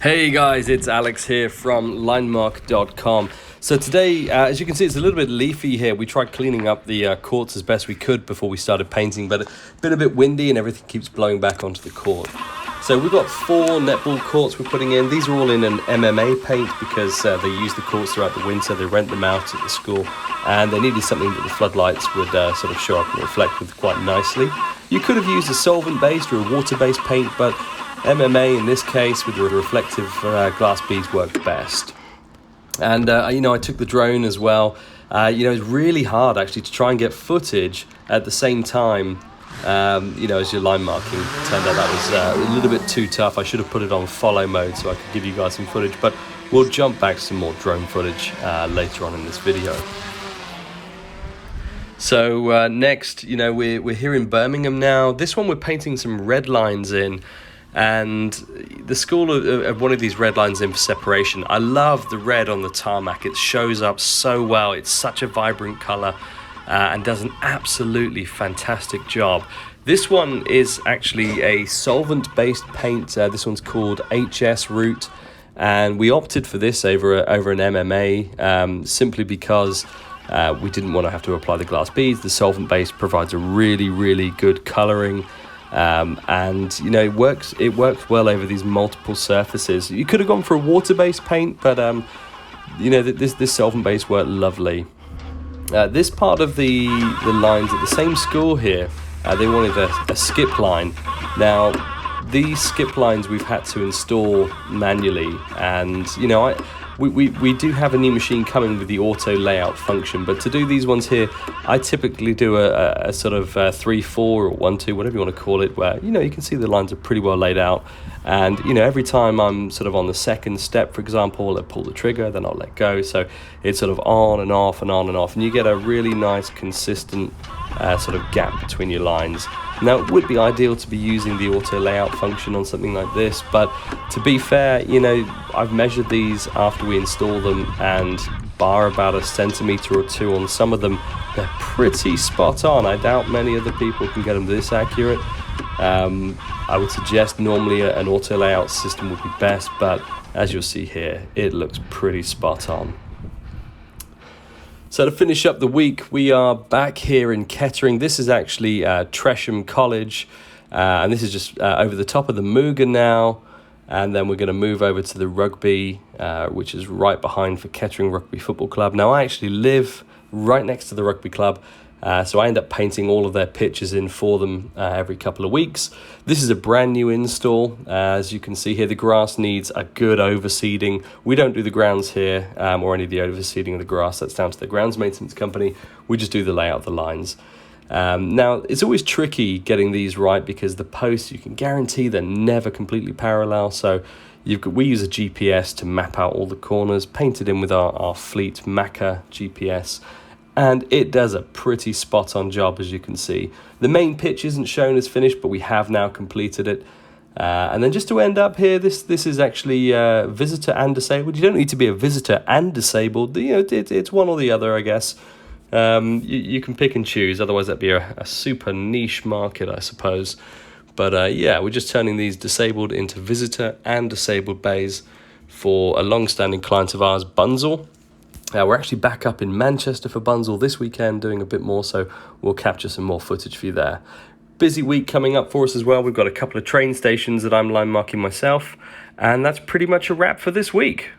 Hey guys, it's Alex here from linemark.com. So today, as you can see, it's a little bit leafy here. We tried cleaning up the courts as best we could before we started painting, but it's been a bit windy and everything keeps blowing back onto the court. So we've got 4 netball courts we're putting in. These are all in an MMA paint because they use the courts throughout the winter. They rent them out at the school, and they needed something that the floodlights would sort of show up and reflect with quite nicely. You could have used a solvent-based or a water-based paint, but MMA in this case with the reflective glass beads worked best. And I took the drone as well. It's really hard actually to try and get footage at the same time as your line marking. Turned out that was a little bit too tough. I should have put it on follow mode so I could give you guys some footage, but we'll jump back to some more drone footage later on in this video. So next, we're here in Birmingham now. This one we're painting some red lines in, and the school of one of these red lines in for separation. I love the red on the tarmac. It shows up so well. It's such a vibrant color and does an absolutely fantastic job. This one is actually a solvent-based paint. This one's called HS Root, and we opted for this over an MMA simply because we didn't want to have to apply the glass beads. The solvent base provides a really, really good coloring. It works well over these multiple surfaces. You could have gone for a water-based paint, but this solvent base worked lovely. This part of the lines at the same school here, they wanted a skip line. Now these skip lines we've had to install manually, and we do have a new machine coming with the auto layout function, but to do these ones here, I typically do a sort of 3-4 or 1-2, whatever you want to call it, where you can see the lines are pretty well laid out, and every time I'm sort of on the second step, for example, I pull the trigger, then I'll let go, so it's sort of on and off and on and off, and you get a really nice consistent sort of gap between your lines. Now it would be ideal to be using the auto layout function on something like this, but to be fair, I've measured these after we install them, and bar about a centimeter or 2 on some of them, they're pretty spot on. I doubt many other people can get them this accurate. I would suggest normally an auto layout system would be best, but as you'll see here, it looks pretty spot on. So to finish up the week, we are back here in Kettering. This is actually Tresham College, and this is just over the top of the Muga now, and then we're going to move over to the rugby, which is right behind for Kettering Rugby Football Club. Now I actually live right next to the rugby club, so I end up painting all of their pitches in for them every couple of weeks. This is a brand new install. As you can see here, the grass needs a good overseeding. We don't do the grounds here or any of the overseeding of the grass. That's down to the grounds maintenance company. We just do the layout of the lines. Now, it's always tricky getting these right because the posts, you can guarantee they're never completely parallel. So we use a GPS to map out all the corners, painted in with our Fleet Maca GPS. And it does a pretty spot-on job, as you can see. The main pitch isn't shown as finished, but we have now completed it. And then just to end up here, this is actually visitor and disabled. You don't need to be a visitor and disabled. It's one or the other, I guess. You can pick and choose. Otherwise, that'd be a super niche market, I suppose. But we're just turning these disabled into visitor and disabled bays for a long-standing client of ours, Bunzl. We're actually back up in Manchester for Bunzl this weekend, doing a bit more, so we'll capture some more footage for you there. Busy week coming up for us as well. We've got a couple of train stations that I'm line marking myself, and that's pretty much a wrap for this week.